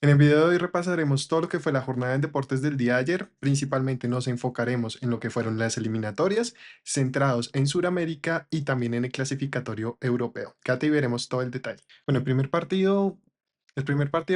En el video de hoy repasaremos todo lo que fue la jornada en deportes del día de ayer. Principalmente nos enfocaremos en lo que fueron las eliminatorias, centrados en Sudamérica y también en el clasificatorio europeo. Acá veremos todo el detalle. Bueno, el primer partido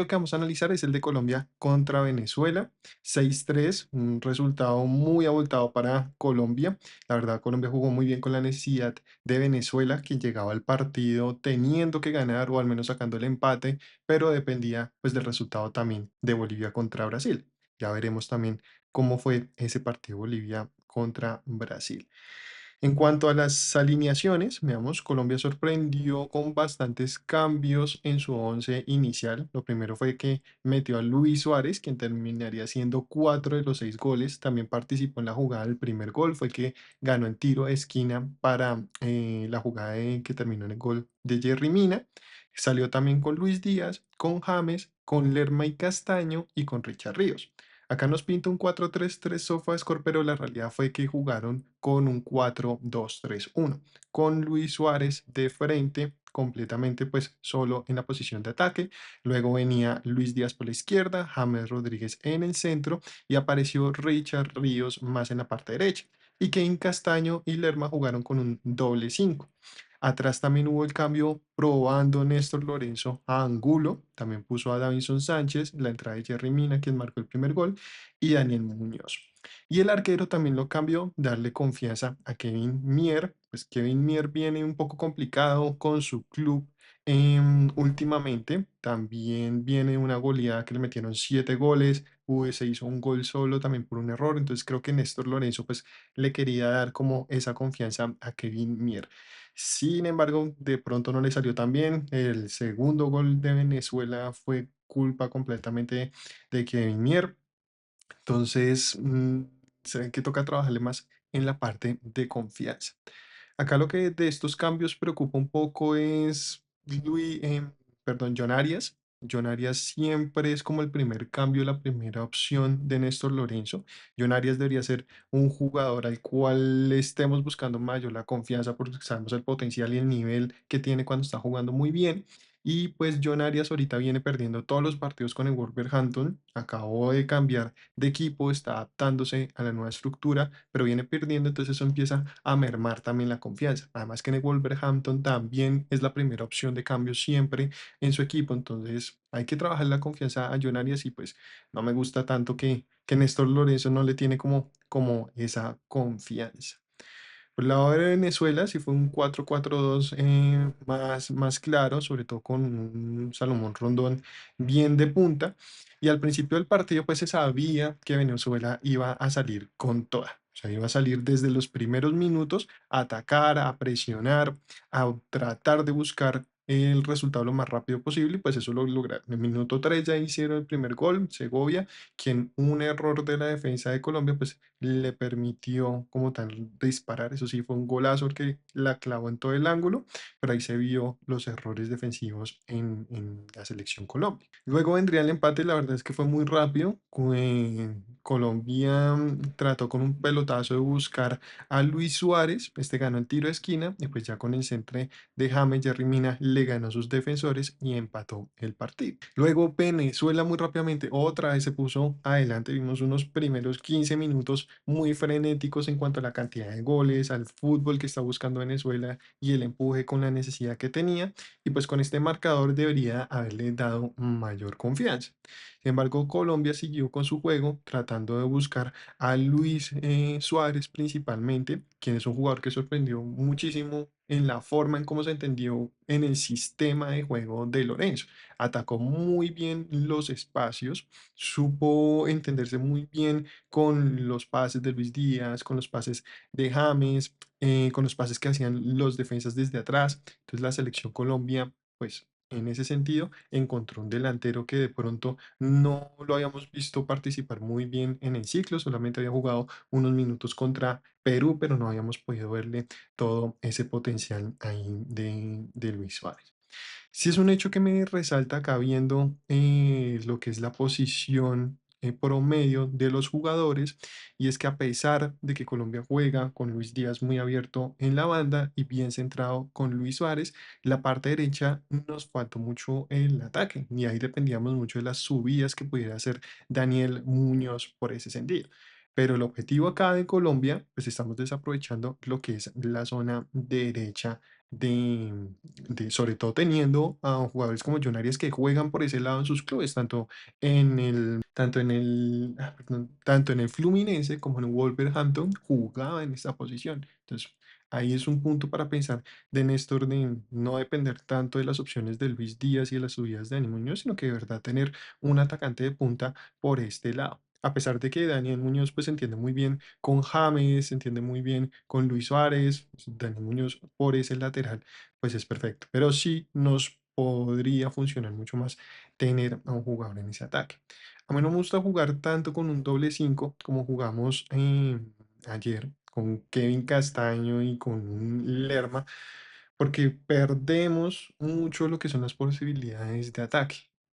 que vamos a analizar es el de Colombia contra Venezuela. 6-3, un resultado muy abultado para Colombia. La verdad, Colombia jugó muy bien con la necesidad de Venezuela, que llegaba al partido teniendo que ganar o al menos sacando el empate, pero dependía pues del resultado también de Bolivia contra Brasil. Ya veremos también cómo fue ese partido Bolivia contra Brasil. En cuanto a las alineaciones, veamos, Colombia sorprendió con bastantes cambios en su once inicial. Lo primero fue que metió a Luis Suárez, quien terminaría haciendo 4 de los 6 goles. También participó en la jugada del primer gol, fue que ganó en tiro de esquina para la jugada que terminó en el gol de Jerry Mina. Salió también con Luis Díaz, con James, con Lerma y Castaño y con Richard Ríos. Acá nos pinta un 4-3-3 SofaScore, pero la realidad fue que jugaron con un 4-2-3-1, con Luis Suárez de frente, completamente pues solo en la posición de ataque. Luego venía Luis Díaz por la izquierda, James Rodríguez en el centro y apareció Richard Ríos más en la parte derecha. Y Kevin Castaño y Lerma jugaron con un doble 5. Atrás también hubo el cambio probando Néstor Lorenzo a Angulo, también puso a Davinson Sánchez, la entrada de Jerry Mina, quien marcó el primer gol, y Daniel Muñoz. Y el arquero también lo cambió, darle confianza a Kevin Mier, pues Kevin Mier viene un poco complicado con su club últimamente, también viene una goleada que le metieron 7 goles, se hizo un gol solo también por un error, entonces creo que Néstor Lorenzo pues le quería dar como esa confianza a Kevin Mier. Sin embargo, de pronto no le salió tan bien. El segundo gol de Venezuela fue culpa completamente de Kevin Mier. Entonces, se ve que toca trabajarle más en la parte de confianza. Acá lo que de estos cambios preocupa un poco es John Arias. John Arias siempre es como el primer cambio, la primera opción de Néstor Lorenzo. John Arias debería ser un jugador al cual le estemos buscando mayor la confianza porque sabemos el potencial y el nivel que tiene cuando está jugando muy bien. Y pues John Arias ahorita viene perdiendo todos los partidos con el Wolverhampton. Acabó de cambiar de equipo, está adaptándose a la nueva estructura, pero viene perdiendo, entonces eso empieza a mermar también la confianza. Además que en el Wolverhampton también es la primera opción de cambio siempre en su equipo, entonces hay que trabajar la confianza a John Arias y pues no me gusta tanto que Néstor Lorenzo no le tiene como esa confianza. Por el lado de Venezuela, sí fue un 4-4-2 más claro, sobre todo con un Salomón Rondón bien de punta. Y al principio del partido, pues se sabía que Venezuela iba a salir con toda. O sea, iba a salir desde los primeros minutos a atacar, a presionar, a tratar de buscar el resultado lo más rápido posible. Y pues eso lo lograron. En el minuto 3 ya hicieron el primer gol, Segovia, quien un error de la defensa de Colombia, pues le permitió como tal disparar. Eso sí, fue un golazo que la clavó en todo el ángulo, pero ahí se vio los errores defensivos en la selección Colombia. Luego vendría el empate, la verdad es que fue muy rápido. Colombia trató con un pelotazo de buscar a Luis Suárez, este ganó el tiro de esquina y pues ya con el centro de James Jerry Mina le ganó a sus defensores y empató el partido. Luego Venezuela muy rápidamente otra vez se puso adelante, vimos unos primeros 15 minutos muy frenéticos en cuanto a la cantidad de goles, al fútbol que está buscando Venezuela y el empuje con la necesidad que tenía y pues con este marcador debería haberle dado mayor confianza. Sin embargo, Colombia siguió con su juego tratando de buscar a Luis Suárez principalmente, quien es un jugador que sorprendió muchísimo en la forma en cómo se entendió en el sistema de juego de Lorenzo. Atacó muy bien los espacios, supo entenderse muy bien con los pases de Luis Díaz, con los pases de James, con los pases que hacían los defensas desde atrás. Entonces la selección Colombia, pues en ese sentido, encontró un delantero que de pronto no lo habíamos visto participar muy bien en el ciclo, solamente había jugado unos minutos contra Perú, pero no habíamos podido verle todo ese potencial ahí de Luis Suárez. Sí es un hecho que me resalta acá viendo lo que es la posición promedio de los jugadores, y es que a pesar de que Colombia juega con Luis Díaz muy abierto en la banda y bien centrado con Luis Suárez, la parte derecha nos faltó mucho el ataque y ahí dependíamos mucho de las subidas que pudiera hacer Daniel Muñoz por ese sentido. Pero el objetivo acá de Colombia, pues estamos desaprovechando lo que es la zona derecha sobre todo teniendo a jugadores como John Arias que juegan por ese lado en sus clubes, tanto en el Fluminense como en el Wolverhampton jugaba en esta posición. Entonces, ahí es un punto para pensar de Néstor de no depender tanto de las opciones de Luis Díaz y de las subidas de Dani Muñoz, sino que de verdad tener un atacante de punta por este lado. A pesar de que Daniel Muñoz pues se entiende muy bien con James, se entiende muy bien con Luis Suárez, pues, Daniel Muñoz por ese lateral pues es perfecto, pero sí nos podría funcionar mucho más tener a un jugador en ese ataque. A mí no me gusta jugar tanto con un doble 5 como jugamos ayer con Kevin Castaño y con un Lerma, porque perdemos mucho lo que son las posibilidades de ataque.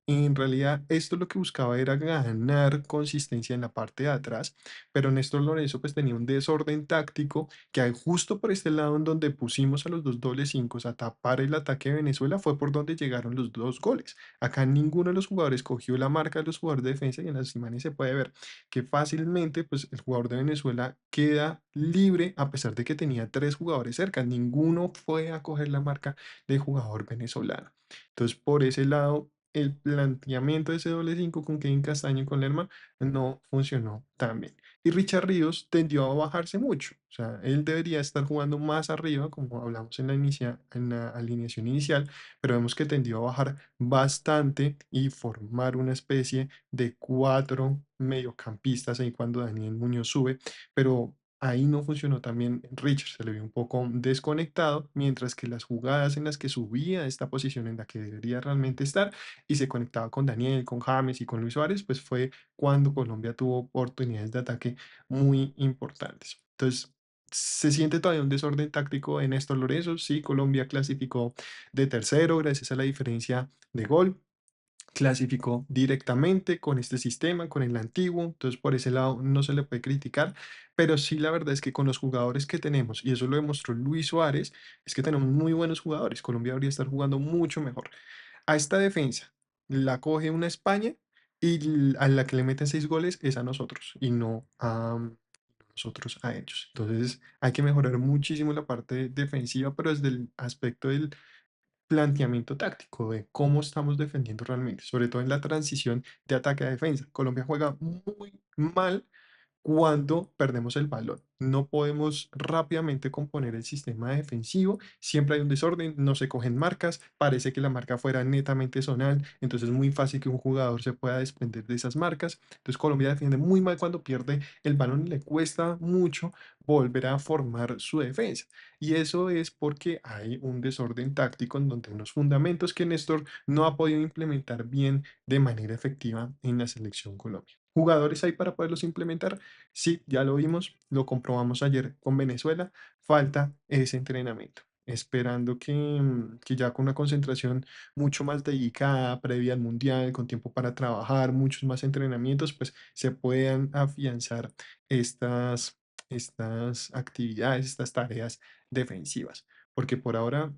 En realidad, esto lo que buscaba era ganar consistencia en la parte de atrás, pero Néstor Lorenzo pues tenía un desorden táctico que hay justo por este lado en donde pusimos a los dos dobles cinco a tapar el ataque de Venezuela fue por donde llegaron los dos goles. Acá ninguno de los jugadores cogió la marca de los jugadores de defensa y en las imágenes se puede ver que fácilmente pues el jugador de Venezuela queda libre a pesar de que tenía tres jugadores cerca. Ninguno fue a coger la marca del jugador venezolano. Entonces por ese lado el planteamiento de ese doble 5 con Kevin Castaño y con Lerma no funcionó tan bien. Y Richard Ríos tendió a bajarse mucho. O sea, él debería estar jugando más arriba, como hablamos en la alineación inicial, pero vemos que tendió a bajar bastante y formar una especie de cuatro mediocampistas ahí cuando Daniel Muñoz sube, pero ahí no funcionó también Richard, se le vio un poco desconectado, mientras que las jugadas en las que subía a esta posición en la que debería realmente estar y se conectaba con Daniel, con James y con Luis Suárez, pues fue cuando Colombia tuvo oportunidades de ataque muy importantes. Entonces, se siente todavía un desorden táctico en Néstor Lorenzo. Sí, Colombia clasificó de tercero gracias a la diferencia de gol. Clasificó directamente con este sistema, con el antiguo. Entonces, por ese lado no se le puede criticar. Pero sí, la verdad es que con los jugadores que tenemos, y eso lo demostró Luis Suárez, es que tenemos muy buenos jugadores. Colombia debería estar jugando mucho mejor. A esta defensa la coge una España y a la que le meten 6 goles es a nosotros y no a nosotros a ellos. Entonces hay que mejorar muchísimo la parte defensiva, pero desde el aspecto del planteamiento táctico de cómo estamos defendiendo realmente, sobre todo en la transición de ataque a defensa. Colombia juega muy mal cuando perdemos el balón. No podemos rápidamente componer el sistema defensivo, siempre hay un desorden, no se cogen marcas, parece que la marca fuera netamente zonal, entonces es muy fácil que un jugador se pueda desprender de esas marcas. Entonces Colombia defiende muy mal cuando pierde el balón y le cuesta mucho volver a formar su defensa. Y eso es porque hay un desorden táctico en donde unos fundamentos que Néstor no ha podido implementar bien de manera efectiva en la selección Colombia. ¿Jugadores hay para poderlos implementar? Sí, ya lo vimos, lo comprobamos ayer con Venezuela, falta ese entrenamiento, esperando que ya con una concentración mucho más dedicada, previa al Mundial, con tiempo para trabajar, muchos más entrenamientos, pues se puedan afianzar estas, estas actividades, estas tareas defensivas, porque por ahora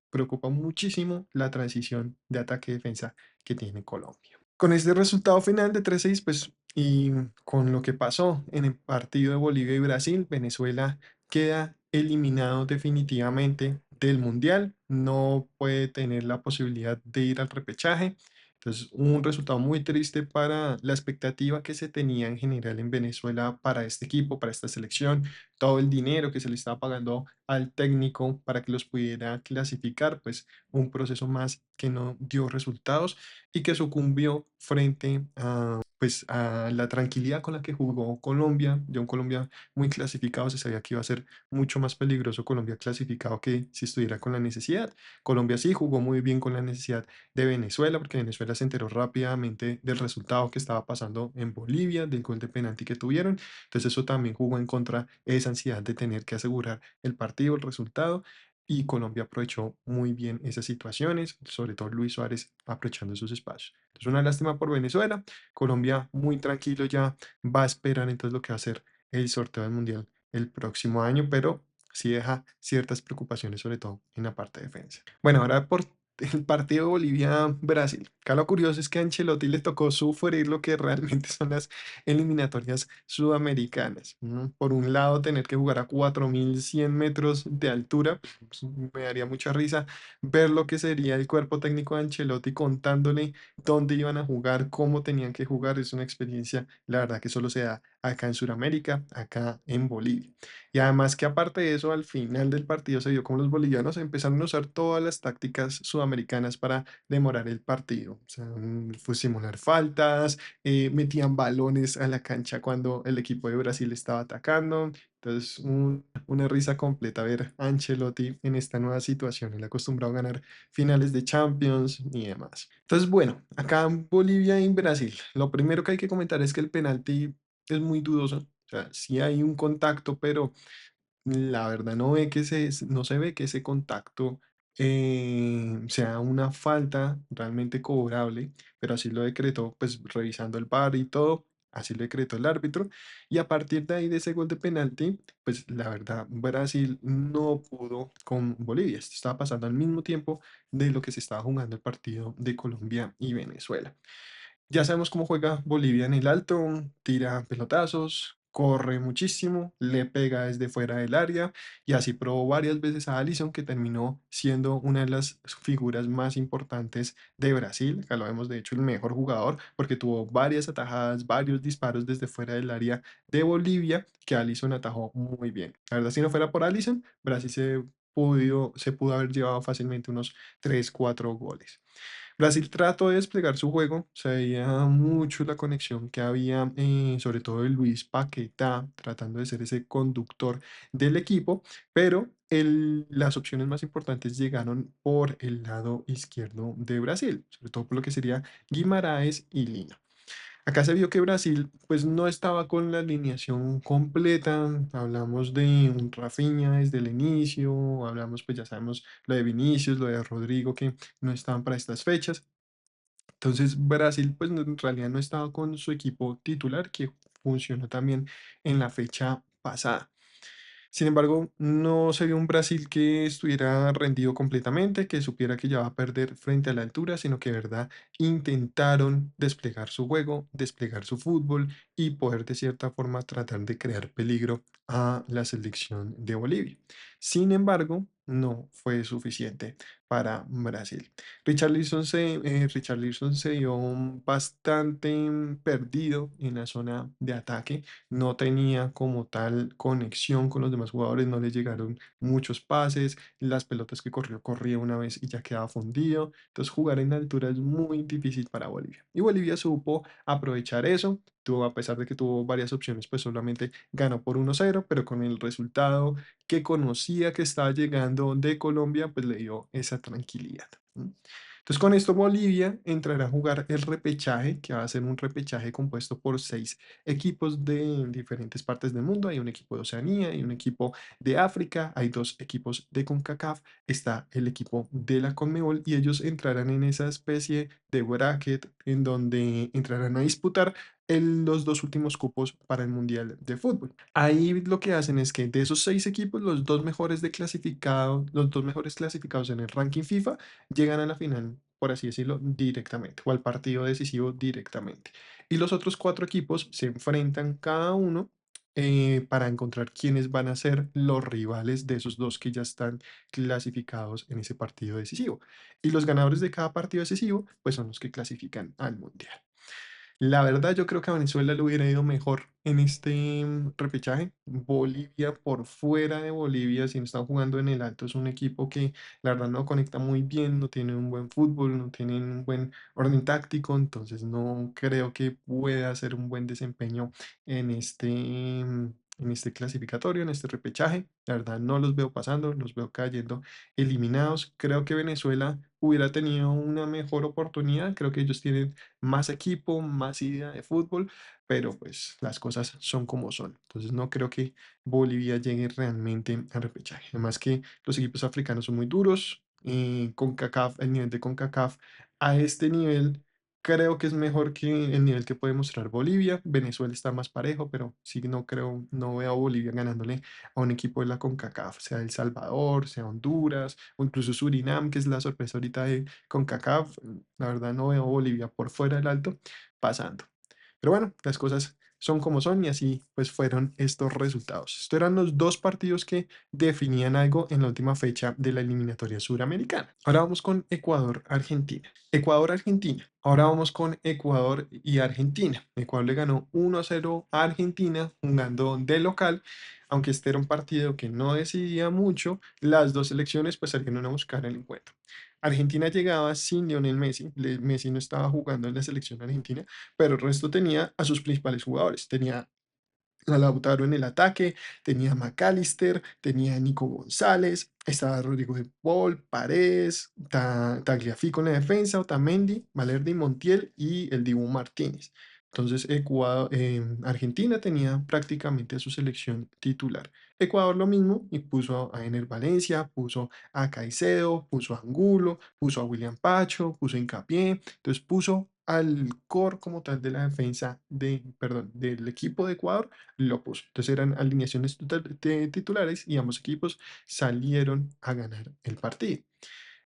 preocupa muchísimo la transición de ataque-defensa que tiene Colombia. Con este resultado final de 3-6, pues, y con lo que pasó en el partido de Bolivia y Brasil, Venezuela queda eliminado definitivamente del Mundial, no puede tener la posibilidad de ir al repechaje. Entonces, un resultado muy triste para la expectativa que se tenía en general en Venezuela para este equipo, para esta selección, todo el dinero que se le estaba pagando al técnico para que los pudiera clasificar, pues un proceso más que no dio resultados y que sucumbió frente a, pues, a la tranquilidad con la que jugó Colombia. Ya un Colombia muy clasificado, se sabía que iba a ser mucho más peligroso Colombia clasificado que si estuviera con la necesidad. Colombia sí jugó muy bien con la necesidad de Venezuela, porque Venezuela se enteró rápidamente del resultado que estaba pasando en Bolivia, del gol de penalti que tuvieron. Entonces eso también jugó en contra de esa ansiedad de tener que asegurar el partido, el resultado. y Colombia aprovechó muy bien esas situaciones, sobre todo Luis Suárez aprovechando esos espacios. Entonces, una lástima por Venezuela. Colombia muy tranquilo ya va a esperar entonces lo que va a ser el sorteo del Mundial el próximo año, pero sí deja ciertas preocupaciones, sobre todo en la parte de defensa. Bueno, ahora por el partido Bolivia-Brasil. Acá lo curioso es que a Ancelotti le tocó sufrir lo que realmente son las eliminatorias sudamericanas, ¿no? Por un lado, tener que jugar a 4.100 metros de altura, pues, me daría mucha risa ver lo que sería el cuerpo técnico de Ancelotti contándole dónde iban a jugar, cómo tenían que jugar. Es una experiencia, la verdad, que solo se da acá en Sudamérica, acá en Bolivia. Y además que aparte de eso, al final del partido se vio como los bolivianos empezaron a usar todas las tácticas sudamericanas para demorar el partido. O sea, fue simular faltas, metían balones a la cancha cuando el equipo de Brasil estaba atacando. Entonces, una risa completa ver a Ancelotti en esta nueva situación. Él acostumbrado a ganar finales de Champions y demás. Entonces, bueno, acá en Bolivia y en Brasil, lo primero que hay que comentar es que el penalti es muy dudoso. O sea, sí hay un contacto, pero la verdad no se ve que ese contacto sea una falta realmente cobrable, pero así lo decretó, pues revisando el VAR y todo, así lo decretó el árbitro. Y a partir de ahí, de ese gol de penalti, pues la verdad, Brasil no pudo con Bolivia. Esto estaba pasando al mismo tiempo de lo que se estaba jugando el partido de Colombia y Venezuela. Ya sabemos cómo juega Bolivia en el alto, tira pelotazos, corre muchísimo, le pega desde fuera del área y así probó varias veces a Alisson, que terminó siendo una de las figuras más importantes de Brasil. Acá lo vemos, de hecho, el mejor jugador porque tuvo varias atajadas, varios disparos desde fuera del área de Bolivia que Alisson atajó muy bien. La verdad, si no fuera por Alisson, Brasil se pudo haber llevado fácilmente unos 3 4 goles. Brasil trató de desplegar su juego, se veía mucho la conexión que había, sobre todo de Luis Paquetá, tratando de ser ese conductor del equipo, pero las opciones más importantes llegaron por el lado izquierdo de Brasil, sobre todo por lo que sería Guimaraes y Lina. Acá se vio que Brasil pues no estaba con la alineación completa, hablamos de un Rafinha desde el inicio, hablamos pues ya sabemos lo de Vinicius, lo de Rodrigo que no estaban para estas fechas. Entonces Brasil pues en realidad no estaba con su equipo titular que funcionó también en la fecha pasada. Sin embargo, no se vio un Brasil que estuviera rendido completamente, que supiera que ya va a perder frente a la altura, sino que de verdad intentaron desplegar su juego, desplegar su fútbol y poder de cierta forma tratar de crear peligro a la selección de Bolivia. Sin embargo, no fue suficiente para Brasil. Richarlison se vio bastante perdido en la zona de ataque, no tenía como tal conexión con los demás jugadores, no le llegaron muchos pases, las pelotas que corrió, corría una vez y ya quedaba fundido. Entonces jugar en altura es muy difícil para Bolivia. Y Bolivia supo aprovechar eso. Tuvo, a pesar de que tuvo varias opciones, pues solamente ganó por 1-0, pero con el resultado que conocía que estaba llegando de Colombia, pues le dio esa tranquilidad. ¿No? Entonces, con esto Bolivia entrará a jugar el repechaje, que va a ser un repechaje compuesto por 6 equipos de diferentes partes del mundo. Hay un equipo de Oceanía, hay un equipo de África, hay 2 equipos de CONCACAF, está el equipo de la CONMEBOL y ellos entrarán en esa especie de bracket en donde entrarán a disputar los 2 últimos cupos para el Mundial de Fútbol. Ahí lo que hacen es que de esos 6 equipos, los 2 mejores clasificados en el ranking FIFA llegan a la final, por así decirlo, directamente, o al partido decisivo directamente. Y los otros 4 equipos se enfrentan cada uno para encontrar quiénes van a ser los rivales de esos dos que ya están clasificados en ese partido decisivo. Y los ganadores de cada partido decisivo, pues son los que clasifican al Mundial. La verdad, yo creo que a Venezuela le hubiera ido mejor en este repechaje. Bolivia, por fuera de Bolivia, si no están jugando en el alto, es un equipo que la verdad no conecta muy bien, no tiene un buen fútbol, no tienen un buen orden táctico, entonces no creo que pueda hacer un buen desempeño en en este clasificatorio, en este repechaje. La verdad no los veo pasando, los veo cayendo eliminados. Creo que Venezuela hubiera tenido una mejor oportunidad. Creo que ellos tienen más equipo, más idea de fútbol, pero pues las cosas son como son. Entonces no creo que Bolivia llegue realmente al repechaje. Además que los equipos africanos son muy duros. CONCACAF, el nivel de CONCACAF a este nivel creo que es mejor que el nivel que puede mostrar Bolivia. Venezuela está más parejo, pero sí no creo, no veo a Bolivia ganándole a un equipo de la CONCACAF, sea El Salvador, sea Honduras, o incluso Surinam, que es la sorpresa ahorita de CONCACAF. La verdad no veo a Bolivia por fuera del alto pasando. Pero bueno, las cosas son como son y así pues fueron estos resultados. Estos eran los dos partidos que definían algo en la última fecha de la eliminatoria suramericana. Ahora vamos con Ecuador-Argentina. Ecuador-Argentina. Ahora vamos con Ecuador y Argentina. Ecuador le ganó 1-0 a Argentina jugando de local. Aunque este era un partido que no decidía mucho, las dos selecciones pues salieron a buscar el encuentro. Argentina llegaba sin Lionel Messi. Messi no estaba jugando en la selección argentina, pero el resto tenía a sus principales jugadores. Tenía a Lautaro en el ataque, tenía a McAllister, tenía a Nico González, estaba Rodrigo de Paul, Paredes, Tagliafico en la defensa, Otamendi, Valerdi Montiel y el Dibu Martínez. Entonces, Argentina tenía prácticamente a su selección titular. Ecuador lo mismo y puso a Ener Valencia, puso a Caicedo, puso a Angulo, puso a William Pacho, puso a Hincapié, entonces puso al core como tal de la defensa perdón, del equipo de Ecuador lo puso. Entonces eran alineaciones titulares y ambos equipos salieron a ganar el partido.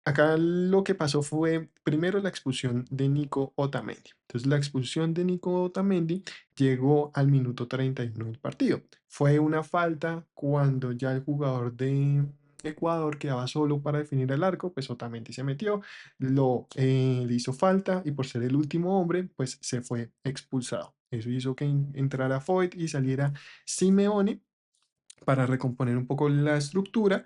Acá lo que pasó fue primero la expulsión de Nico Otamendi. Entonces la expulsión de Nico Otamendi llegó al minuto 31 del partido. Fue una falta cuando ya el jugador de Ecuador quedaba solo para definir el arco, pues Otamendi se metió, le hizo falta y por ser el último hombre, pues se fue expulsado. Eso hizo que entrara Foyt y saliera Simeone para recomponer un poco la estructura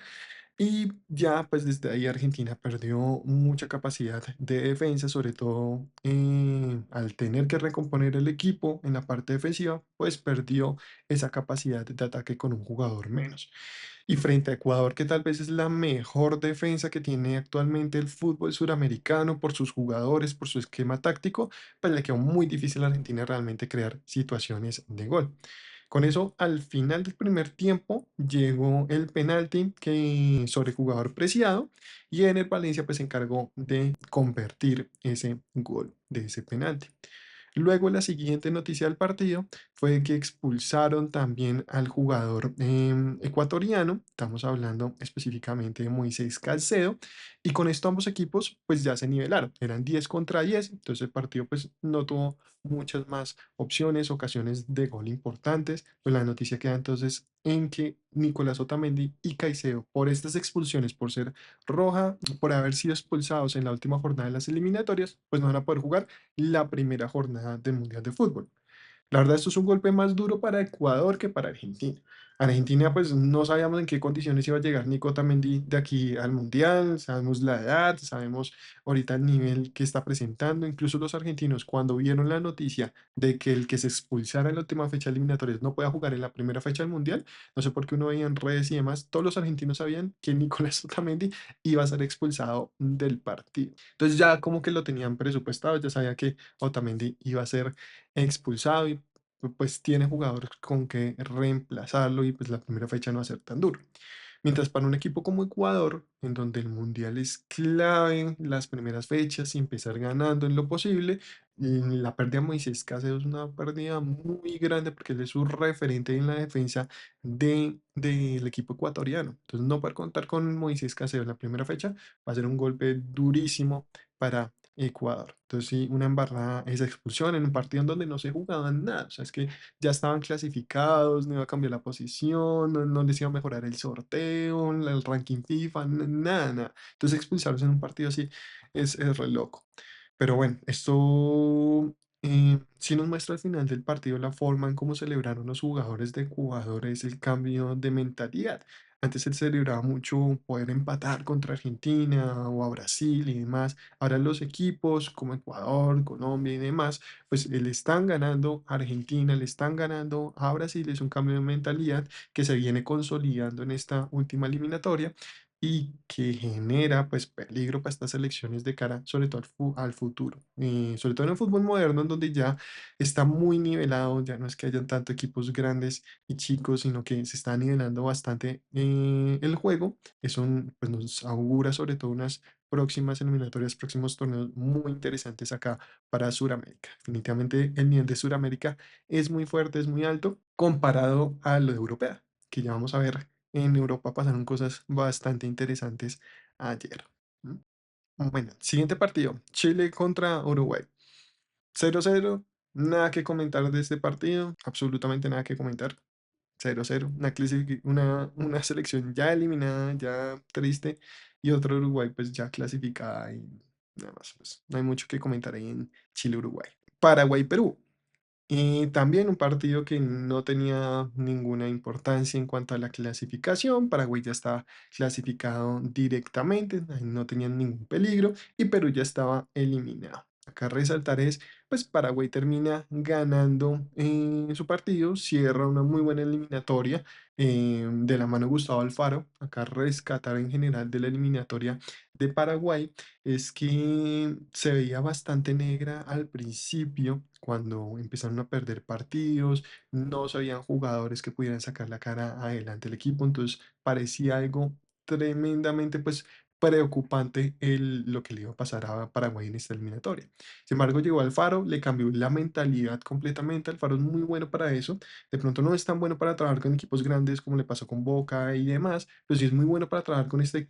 y ya pues desde ahí Argentina perdió mucha capacidad de defensa, sobre todo al tener que recomponer el equipo en la parte defensiva, pues perdió esa capacidad de ataque con un jugador menos. Y frente a Ecuador, que tal vez es la mejor defensa que tiene actualmente el fútbol suramericano por sus jugadores, por su esquema táctico, pues le quedó muy difícil a Argentina realmente crear situaciones de gol. Con eso, al final del primer tiempo, llegó el penalti que sobre jugador preciado y Ener Valencia pues se encargó de convertir ese gol de ese penalti. Luego, la siguiente noticia del partido fue que expulsaron también al jugador ecuatoriano, estamos hablando específicamente de Moisés Caicedo, y con esto ambos equipos pues ya se nivelaron, eran 10 contra 10, entonces el partido pues no tuvo muchas más opciones, ocasiones de gol importantes, pues la noticia queda entonces en que Nicolás Otamendi y Caicedo, por estas expulsiones, por ser roja, por haber sido expulsados en la última jornada de las eliminatorias, pues no van a poder jugar la primera jornada del Mundial de Fútbol. La verdad, esto es un golpe más duro para Ecuador que para Argentina. Argentina, pues no sabíamos en qué condiciones iba a llegar Nico Otamendi de aquí al Mundial, sabemos la edad, sabemos ahorita el nivel que está presentando. Incluso los argentinos, cuando vieron la noticia de que el que se expulsara en la última fecha eliminatoria no pueda jugar en la primera fecha del Mundial, no sé por qué uno veía en redes y demás, todos los argentinos sabían que Nicolás Otamendi iba a ser expulsado del partido. Entonces ya como que lo tenían presupuestado, ya sabía que Otamendi iba a ser expulsado y pues tiene jugadores con que reemplazarlo y pues la primera fecha no va a ser tan duro. Mientras para un equipo como Ecuador, en donde el mundial es clave, las primeras fechas y empezar ganando en lo posible, la pérdida de Moisés Caicedo es una pérdida muy grande porque él es un referente en la defensa del equipo ecuatoriano. Entonces no poder contar con Moisés Caicedo en la primera fecha va a ser un golpe durísimo para Ecuador. Entonces sí, una embarrada esa expulsión en un partido en donde no se jugaban nada. O sea, es que ya estaban clasificados, no iba a cambiar la posición, no les iba a mejorar el sorteo, el ranking FIFA, nada, nada. Entonces expulsarlos en un partido así es re loco. Pero bueno, esto sí nos muestra al final del partido la forma en cómo celebraron los jugadores de Ecuador, es el cambio de mentalidad. Antes se celebraba mucho poder empatar contra Argentina o a Brasil y demás. Ahora los equipos como Ecuador, Colombia y demás, pues le están ganando a Argentina, le están ganando a Brasil. Es un cambio de mentalidad que se viene consolidando en esta última eliminatoria y que genera pues peligro para estas selecciones de cara, sobre todo al futuro. Sobre todo en el fútbol moderno, en donde ya está muy nivelado, ya no es que hayan tanto equipos grandes y chicos, sino que se está nivelando bastante el juego. Eso pues, nos augura sobre todo unas próximas eliminatorias, próximos torneos muy interesantes acá para Sudamérica. Definitivamente el nivel de Sudamérica es muy fuerte, es muy alto comparado a lo de Europea, que ya vamos a ver. En Europa pasaron cosas bastante interesantes ayer. ¿M? Bueno, siguiente partido, Chile contra Uruguay. 0-0, nada que comentar de este partido, absolutamente nada que comentar. 0-0, una selección ya eliminada, ya triste, y otro Uruguay pues ya clasificada y nada más, pues no hay mucho que comentar ahí en Chile-Uruguay. Paraguay-Perú. Y también un partido que no tenía ninguna importancia en cuanto a la clasificación. Paraguay ya estaba clasificado directamente, ahí no tenían ningún peligro y Perú ya estaba eliminado. Acá resaltar es, pues Paraguay termina ganando su partido, cierra una muy buena eliminatoria de la mano de Gustavo Alfaro. Acá rescatar en general de la eliminatoria de Paraguay es que se veía bastante negra al principio cuando empezaron a perder partidos, no se habían jugadores que pudieran sacar la cara adelante el equipo, entonces parecía algo tremendamente pues preocupante lo que le iba a pasar a Paraguay en esta eliminatoria. Sin embargo, llegó Alfaro, le cambió la mentalidad completamente. Alfaro es muy bueno para eso. De pronto no es tan bueno para trabajar con equipos grandes como le pasó con Boca y demás, pero sí es muy bueno para trabajar con este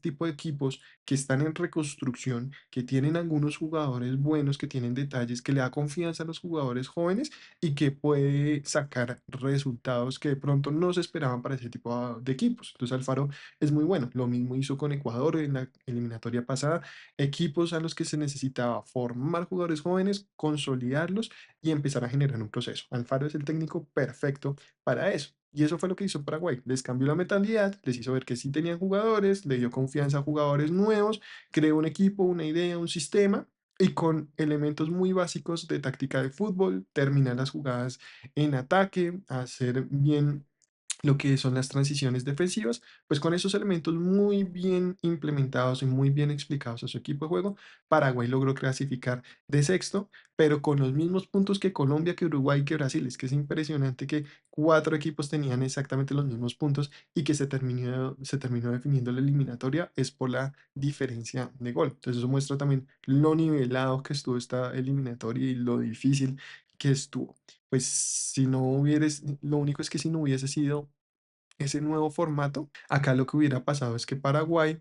tipo de equipos que están en reconstrucción, que tienen algunos jugadores buenos, que tienen detalles, que le da confianza a los jugadores jóvenes y que puede sacar resultados que de pronto no se esperaban para ese tipo de equipos. Entonces Alfaro es muy bueno. Lo mismo hizo con Ecuador en la eliminatoria pasada, equipos a los que se necesitaba formar jugadores jóvenes, consolidarlos y empezar a generar un proceso. Alfaro es el técnico perfecto para eso. Y eso fue lo que hizo Paraguay. Les cambió la mentalidad, les hizo ver que sí tenían jugadores, le dio confianza a jugadores nuevos, creó un equipo, una idea, un sistema y con elementos muy básicos de táctica de fútbol, terminar las jugadas en ataque, hacer bien lo que son las transiciones defensivas, pues con esos elementos muy bien implementados y muy bien explicados a su equipo de juego, Paraguay logró clasificar de sexto, pero con los mismos puntos que Colombia, que Uruguay, que Brasil. Es que es impresionante que cuatro equipos tenían exactamente los mismos puntos y que se terminó definiendo la eliminatoria es por la diferencia de gol. Entonces eso muestra también lo nivelado que estuvo esta eliminatoria y lo difícil que estuvo. Pues si no hubieres, lo único es que si no hubiese sido ese nuevo formato, acá lo que hubiera pasado es que Paraguay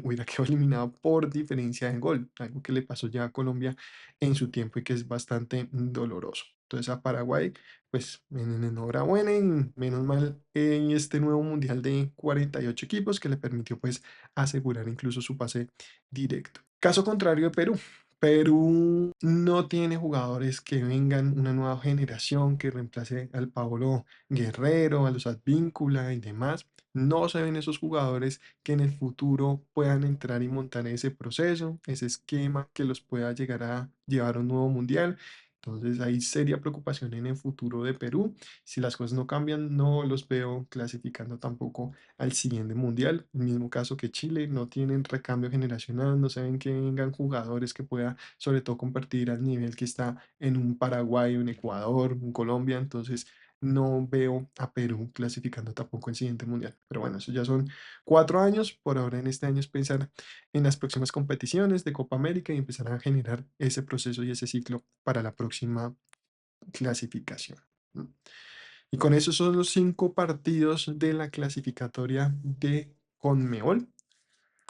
hubiera quedado eliminado por diferencia de gol, algo que le pasó ya a Colombia en su tiempo y que es bastante doloroso. Entonces a Paraguay, pues en enhorabuena y menos mal en este nuevo mundial de 48 equipos que le permitió pues asegurar incluso su pase directo. Caso contrario de Perú. Perú no tiene jugadores que vengan una nueva generación que reemplace al Paolo Guerrero, a los Advíncula y demás. No se ven esos jugadores que en el futuro puedan entrar y montar ese proceso, ese esquema que los pueda llegar a llevar a un nuevo mundial. Entonces hay seria preocupación en el futuro de Perú. Si las cosas no cambian, no los veo clasificando tampoco al siguiente mundial. El mismo caso que Chile, no tienen recambio generacional, no se ven que vengan jugadores que pueda sobre todo compartir al nivel que está en un Paraguay, un Ecuador, un Colombia. Entonces no veo a Perú clasificando tampoco el siguiente mundial. Pero bueno, eso ya son 4 años. Por ahora en este año es pensar en las próximas competiciones de Copa América y empezar a generar ese proceso y ese ciclo para la próxima clasificación. ¿No? Y con eso son los 5 partidos de la clasificatoria de Conmebol.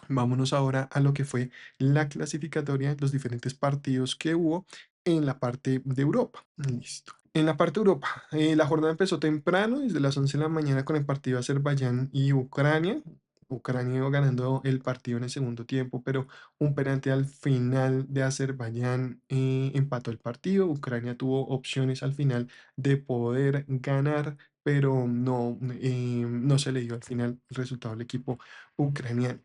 Vámonos ahora a lo que fue la clasificatoria, los diferentes partidos que hubo en la parte de Europa. Listo. En la parte de Europa, la jornada empezó temprano, desde las 11 de la mañana con el partido Azerbaiyán y Ucrania. Ucrania iba ganando el partido en el segundo tiempo, pero un penalti al final de Azerbaiyán empató el partido. Ucrania tuvo opciones al final de poder ganar, pero no, no se le dio al final el resultado al equipo ucraniano.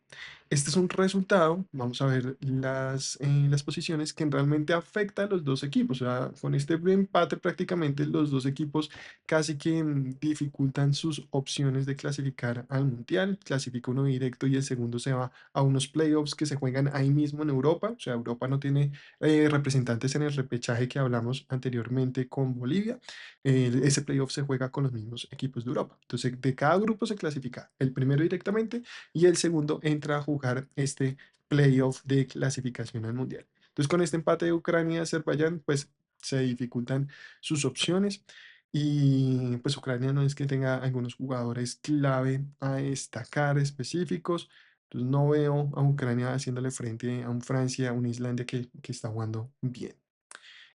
Este es un resultado, vamos a ver las posiciones que realmente afecta a los dos equipos. O sea, con este empate prácticamente los dos equipos casi que dificultan sus opciones de clasificar al Mundial. Clasifica uno directo y el segundo se va a unos playoffs que se juegan ahí mismo en Europa. O sea, Europa no tiene representantes en el repechaje que hablamos anteriormente con Bolivia. Ese playoff se juega con los mismos equipos de Europa. Entonces, de cada grupo se clasifica el primero directamente y el segundo entra a jugar este playoff de clasificación al Mundial. Entonces, con este empate de Ucrania y Azerbaiyán, pues se dificultan sus opciones y pues Ucrania no es que tenga algunos jugadores clave a destacar específicos. Entonces, no veo a Ucrania haciéndole frente a un Francia, a un Islandia que está jugando bien.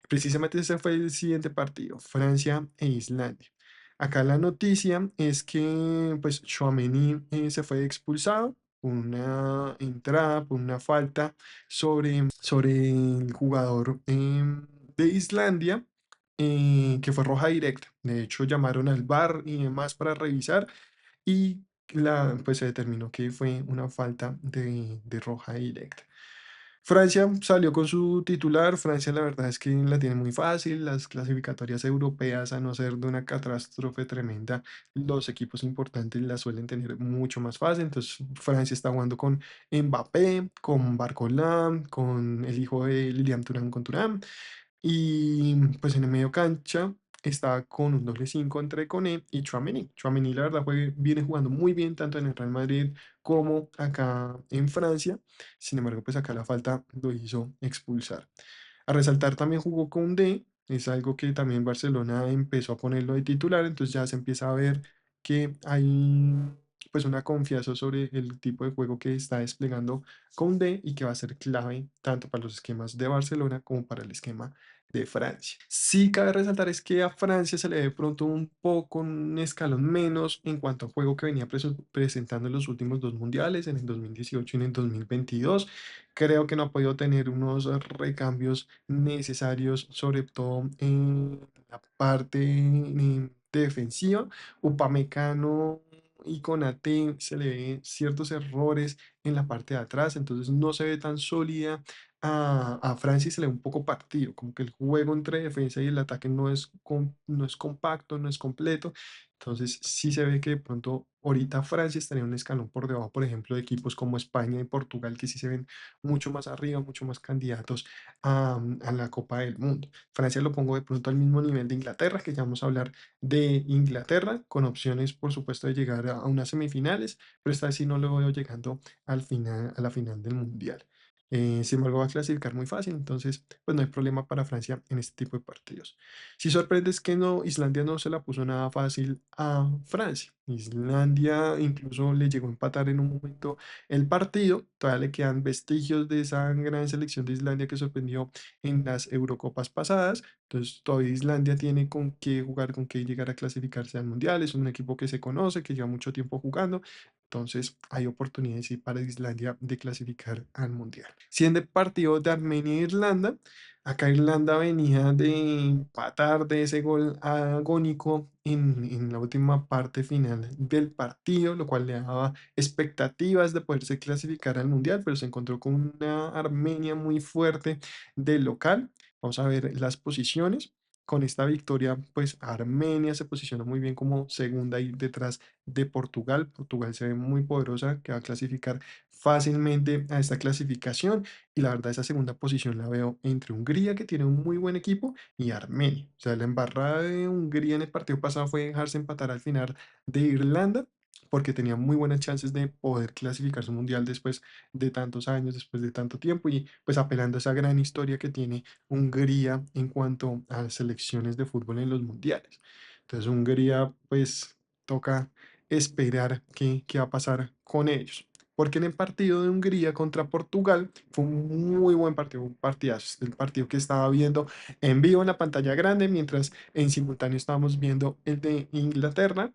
Precisamente ese fue el siguiente partido, Francia e Islandia. Acá la noticia es que pues Tchouaméni se fue expulsado por una entrada, por una falta sobre el jugador de Islandia, que fue roja directa. De hecho, llamaron al VAR y demás para revisar y pues se determinó que fue una falta de roja directa. Francia salió con su titular. Francia, la verdad es que la tiene muy fácil. Las clasificatorias europeas, a no ser de una catástrofe tremenda, los equipos importantes la suelen tener mucho más fácil. Entonces, Francia está jugando con Mbappé, con Barcola, con el hijo de Lilian Thuram con Thuram. Y pues en el medio cancha está con un doble 5 entre Koné y Tchouaméni. Tchouaméni, la verdad, viene jugando muy bien tanto en el Real Madrid como acá en Francia. Sin embargo, pues acá la falta lo hizo expulsar. A resaltar también jugó con D, es algo que también Barcelona empezó a ponerlo de titular, entonces ya se empieza a ver que hay pues una confianza sobre el tipo de juego que está desplegando con D y que va a ser clave tanto para los esquemas de Barcelona como para el esquema de Francia. Sí cabe resaltar es que a Francia se le ve pronto un poco un escalón menos en cuanto al juego que venía presentando en los últimos dos mundiales, en el 2018 y en el 2022. Creo que no ha podido tener unos recambios necesarios, sobre todo en la parte defensiva. Upamecano y Konaté se le ven ciertos errores en la parte de atrás, entonces no se ve tan sólida a Francia y se le ve un poco partido, como que el juego entre defensa y el ataque no es compacto, no es completo. Entonces sí se ve que de pronto ahorita Francia estaría un escalón por debajo, por ejemplo, de equipos como España y Portugal, que sí se ven mucho más arriba, mucho más candidatos a la Copa del Mundo. Francia lo pongo de pronto al mismo nivel de Inglaterra, que ya vamos a hablar de Inglaterra, con opciones, por supuesto, de llegar a unas semifinales, pero esta vez sí no lo veo llegando al final, a la final del Mundial. Sin embargo, va a clasificar muy fácil, entonces, pues no hay problema para Francia en este tipo de partidos. Si sorprende es que no, Islandia no se la puso nada fácil a Francia. Islandia incluso le llegó a empatar en un momento el partido. Todavía le quedan vestigios de esa gran selección de Islandia que sorprendió en las Eurocopas pasadas. Entonces, todavía Islandia tiene con qué jugar, con qué llegar a clasificarse al Mundial. Es un equipo que se conoce, que lleva mucho tiempo jugando. Entonces, hay oportunidades sí, para Islandia de clasificar al Mundial. Siendo el partido de Armenia e Irlanda, acá Irlanda venía de empatar de ese gol agónico en la última parte final del partido, lo cual le daba expectativas de poderse clasificar al Mundial, pero se encontró con una Armenia muy fuerte del local. Vamos a ver las posiciones. Con esta victoria, pues Armenia se posicionó muy bien como segunda y detrás de Portugal. Portugal se ve muy poderosa, que va a clasificar fácilmente a esta clasificación. Y la verdad, esa segunda posición la veo entre Hungría, que tiene un muy buen equipo, y Armenia. O sea, la embarrada de Hungría en el partido pasado fue dejarse empatar al final de Irlanda, porque tenía muy buenas chances de poder clasificar su mundial después de tantos años, después de tanto tiempo, y pues apelando a esa gran historia que tiene Hungría en cuanto a selecciones de fútbol en los mundiales. Entonces, Hungría, pues toca esperar qué va a pasar con ellos. Porque en el partido de Hungría contra Portugal fue un muy buen partido, un partidazo. El partido que estaba viendo en vivo en la pantalla grande, mientras en simultáneo estábamos viendo el de Inglaterra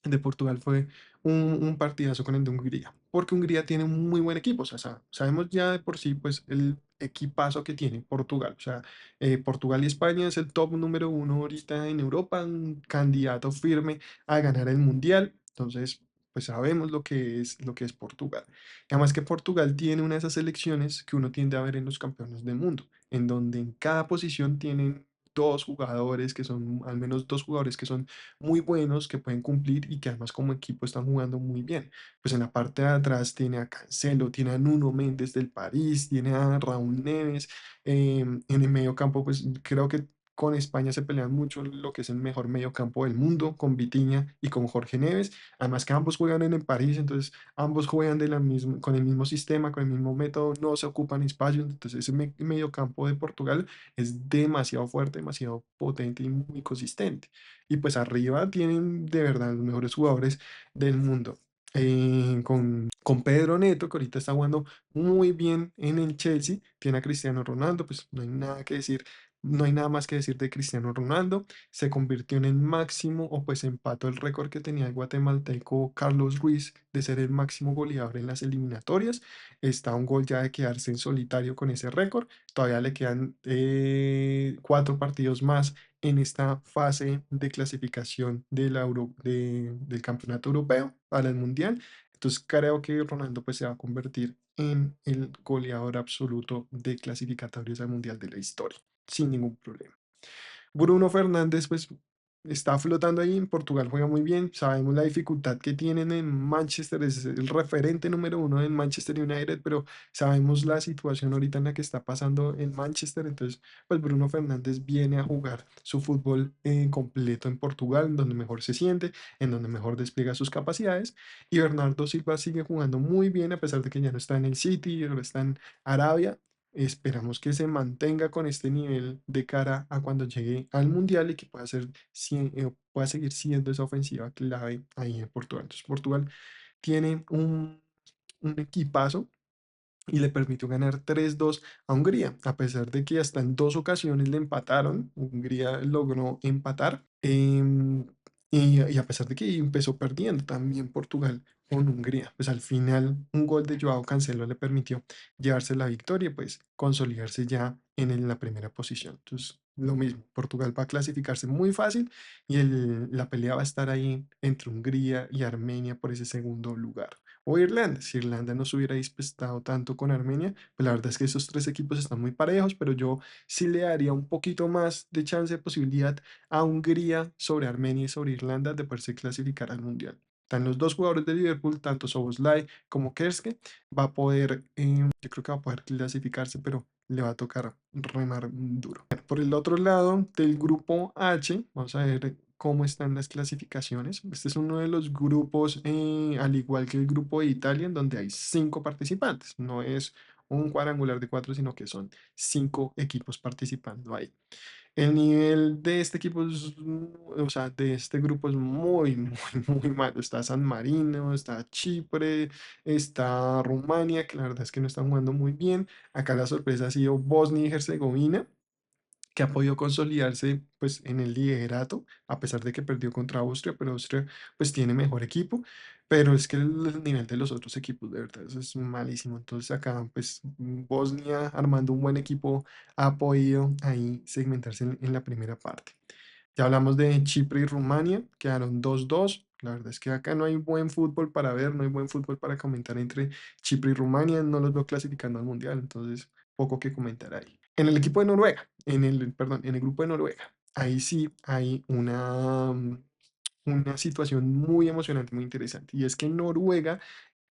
de Portugal fue un partidazo con el de Hungría, porque Hungría tiene un muy buen equipo, o sea, sabemos ya de por sí, pues, el equipazo que tiene Portugal, o sea, Portugal y España es el top número uno ahorita en Europa, un candidato firme a ganar el Mundial, entonces, pues sabemos lo que es Portugal. Además que Portugal tiene una de esas selecciones que uno tiende a ver en los campeones del mundo, en donde en cada posición tienen dos jugadores que son, al menos dos jugadores que son muy buenos, que pueden cumplir y que además como equipo están jugando muy bien. Pues en la parte de atrás tiene a Cancelo, tiene a Nuno Méndez del París, tiene a Raúl Neves. En el medio campo, pues creo que con España se pelean mucho lo que es el mejor medio campo del mundo, con Vitinha y con Jorge Neves. Además que ambos juegan en el París, entonces ambos juegan de la misma, con el mismo sistema, con el mismo método, no se ocupan espacios. Entonces ese medio campo de Portugal es demasiado fuerte, demasiado potente y muy consistente. Y pues arriba tienen de verdad los mejores jugadores del mundo. Con Pedro Neto, que ahorita está jugando muy bien en el Chelsea, tiene a Cristiano Ronaldo, pues no hay nada que decir, no hay nada más que decir de Cristiano Ronaldo. Se convirtió en el máximo, o pues empató el récord que tenía el guatemalteco Carlos Ruiz de ser el máximo goleador en las eliminatorias. Está a un gol ya de quedarse en solitario con ese récord. Todavía le quedan 4 partidos más en esta fase de clasificación del campeonato europeo para el mundial. Entonces creo que Ronaldo pues se va a convertir en el goleador absoluto de clasificatorios al mundial de la historia, sin ningún problema. Bruno Fernández, pues está flotando ahí. En Portugal juega muy bien. Sabemos la dificultad que tienen en Manchester. Es el referente número uno en Manchester United, pero sabemos la situación ahorita en la que está pasando en Manchester. Entonces, pues Bruno Fernández viene a jugar su fútbol completo en Portugal, en donde mejor se siente, en donde mejor despliega sus capacidades. Y Bernardo Silva sigue jugando muy bien, a pesar de que ya no está en el City, ahora está en Arabia. Esperamos que se mantenga con este nivel de cara a cuando llegue al Mundial y que pueda ser, pueda seguir siendo esa ofensiva clave ahí en Portugal. Entonces, Portugal tiene un equipazo y le permitió ganar 3-2 a Hungría, a pesar de que hasta en 2 ocasiones le empataron. Hungría logró empatar, y a pesar de que empezó perdiendo también Portugal con Hungría, pues al final un gol de Joao Cancelo le permitió llevarse la victoria y pues consolidarse ya la primera posición. Entonces, lo mismo, Portugal va a clasificarse muy fácil y la pelea va a estar ahí entre Hungría y Armenia por ese segundo lugar. O Irlanda, si Irlanda no se hubiera disputado tanto con Armenia, pues la verdad es que esos tres equipos están muy parejos, pero yo sí le daría un poquito más de chance de posibilidad a Hungría sobre Armenia y sobre Irlanda de poderse clasificar al Mundial. Están los dos jugadores de Liverpool, tanto Szoboszlai como Kerske, va a poder, yo creo que va a poder clasificarse, pero le va a tocar remar duro. Por el otro lado del grupo H, vamos a ver cómo están las clasificaciones. Este es uno de los grupos, al igual que el grupo de Italia, en donde hay 5 participantes. No es un cuadrangular de 4, sino que son 5 equipos participando ahí. El nivel de este equipo o sea, de este grupo es muy, muy, muy malo. Está San Marino, está Chipre, está Rumania, que la verdad es que no están jugando muy bien. Acá la sorpresa ha sido Bosnia y Herzegovina, que ha podido consolidarse pues en el liderato, a pesar de que perdió contra Austria, pero Austria pues tiene mejor equipo, pero es que el nivel de los otros equipos de verdad eso es malísimo. Entonces acá pues Bosnia armando un buen equipo ha podido ahí segmentarse en la primera parte. Ya hablamos de Chipre y Rumania, quedaron 2-2. La verdad es que acá no hay buen fútbol para ver, no hay buen fútbol para comentar entre Chipre y Rumania, no los veo clasificando al mundial, entonces poco que comentar ahí. En el equipo de Noruega, perdón, en el grupo de Noruega, ahí sí hay una situación muy emocionante, muy interesante, y es que Noruega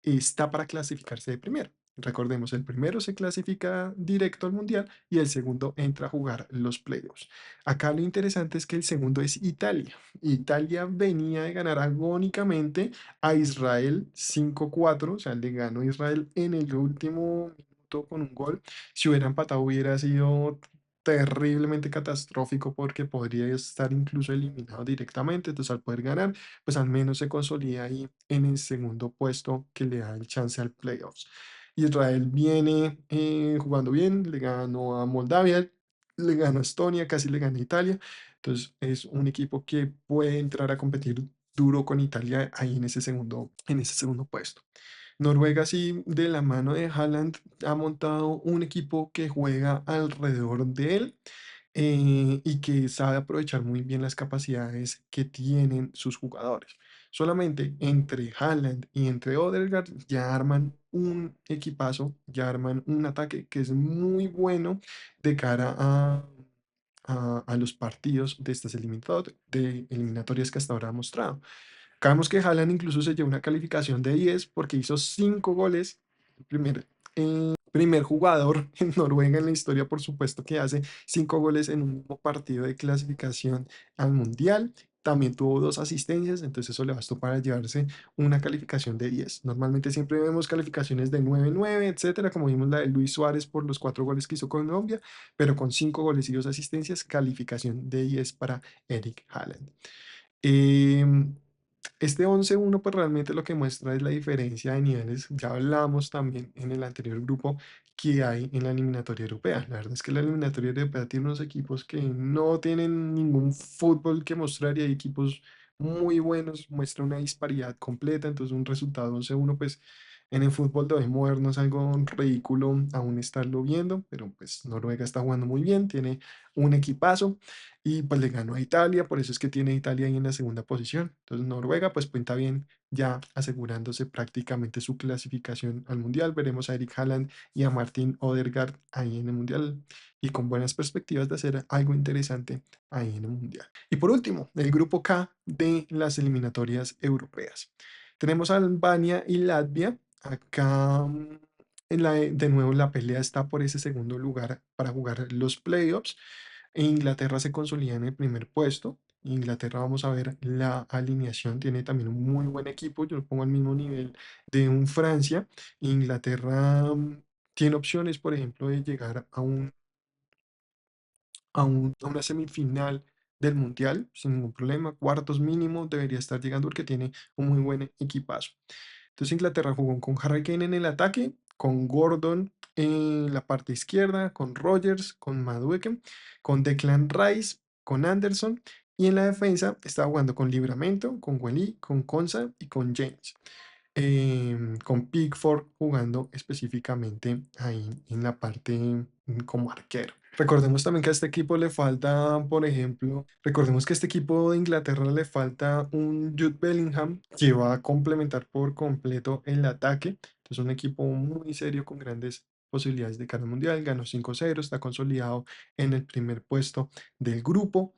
está para clasificarse de primero. Recordemos, el primero se clasifica directo al mundial y el segundo entra a jugar los playoffs. Acá lo interesante es que el segundo es Italia. Italia venía de ganar agónicamente a Israel 5-4, o sea, le ganó Israel en el último minuto con un gol. Si hubiera empatado hubiera sido terriblemente catastrófico porque podría estar incluso eliminado directamente. Entonces, al poder ganar, pues al menos se consolida ahí en el segundo puesto que le da el chance al playoffs. Israel viene jugando bien, le ganó a Moldavia, le ganó a Estonia, casi le gana a Italia. Entonces es un equipo que puede entrar a competir duro con Italia ahí en ese segundo puesto. Noruega, sí, de la mano de Haaland, ha montado un equipo que juega alrededor de él y que sabe aprovechar muy bien las capacidades que tienen sus jugadores. Solamente entre Haaland y entre Odegaard ya arman un equipazo, ya arman un ataque que es muy bueno de cara a los partidos de estas de eliminatorias que hasta ahora ha mostrado. Acabamos que Haaland incluso se llevó una calificación de 10 porque hizo 5 goles. El primer jugador en Noruega en la historia, por supuesto, que hace 5 goles en un mismo partido de clasificación al Mundial. También tuvo 2 asistencias, entonces eso le bastó para llevarse una calificación de 10. Normalmente siempre vemos calificaciones de 9 9, etcétera, como vimos la de Luis Suárez por los 4 goles que hizo con Colombia, pero con 5 goles y 2 asistencias, calificación de 10 para Eric Haaland. Em, este 11-1 pues realmente lo que muestra es la diferencia de niveles. Ya hablamos también en el anterior grupo que hay en la eliminatoria europea. La verdad es que la eliminatoria europea tiene unos equipos que no tienen ningún fútbol que mostrar y hay equipos muy buenos, muestra una disparidad completa. Entonces un resultado 11-1 pues en el fútbol de hoy moderno es algo ridículo aún estarlo viendo, pero pues Noruega está jugando muy bien, tiene un equipazo y pues le ganó a Italia, por eso es que tiene a Italia ahí en la segunda posición. Entonces Noruega pues pinta bien, ya asegurándose prácticamente su clasificación al Mundial. Veremos a Eric Haaland y a Martin Odegaard ahí en el Mundial y con buenas perspectivas de hacer algo interesante ahí en el Mundial. Y por último, el grupo K de las eliminatorias europeas. Tenemos a Albania y Latvia. Acá de nuevo la pelea está por ese segundo lugar para jugar los playoffs. Inglaterra se consolida en el primer puesto. Inglaterra, vamos a ver la alineación, tiene también un muy buen equipo. Yo lo pongo al mismo nivel de un Francia. Inglaterra tiene opciones, por ejemplo, de llegar a una semifinal del Mundial sin ningún problema. Cuartos mínimo debería estar llegando porque tiene un muy buen equipazo. Entonces Inglaterra jugó con Harry Kane en el ataque, con Gordon en la parte izquierda, con Rogers, con Madueke, con Declan Rice, con Anderson. Y en la defensa estaba jugando con Libramento, con Welly, con Konsa y con James. Con Pickford jugando específicamente ahí en la parte como arquero. Recordemos también que a este equipo le falta, por ejemplo, recordemos que a este equipo de Inglaterra le falta un Jude Bellingham que va a complementar por completo el ataque. Entonces, un equipo muy serio con grandes posibilidades de cara al mundial. Ganó 5-0, está consolidado en el primer puesto del grupo.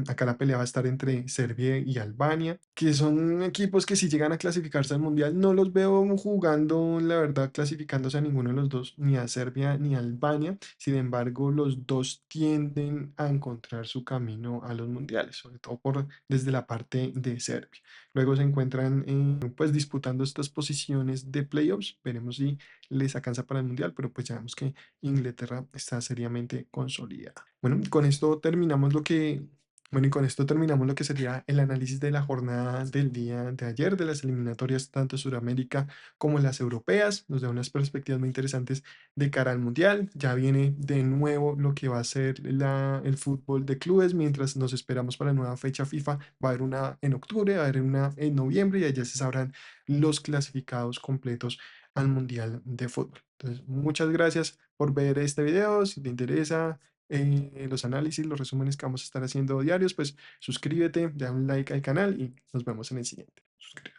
Acá la pelea va a estar entre Serbia y Albania, que son equipos que si llegan a clasificarse al mundial, no los veo jugando, la verdad, clasificándose a ninguno de los dos, ni a Serbia ni a Albania. Sin embargo, los dos tienden a encontrar su camino a los mundiales, sobre todo desde la parte de Serbia. Luego se encuentran pues disputando estas posiciones de playoffs. Veremos si les alcanza para el mundial, pero pues ya vemos que Inglaterra está seriamente consolidada. Bueno, con esto terminamos bueno, y con esto terminamos lo que sería el análisis de la jornada del día de ayer, de las eliminatorias tanto Sudamérica como las europeas. Nos da unas perspectivas muy interesantes de cara al Mundial. Ya viene de nuevo lo que va a ser el fútbol de clubes, mientras nos esperamos para la nueva fecha FIFA. Va a haber una en octubre, va a haber una en noviembre y allá se sabrán los clasificados completos al Mundial de Fútbol. Entonces, muchas gracias por ver este video. Si te interesa los análisis, los resúmenes que vamos a estar haciendo diarios, pues suscríbete, da un like al canal y nos vemos en el siguiente. Suscríbete.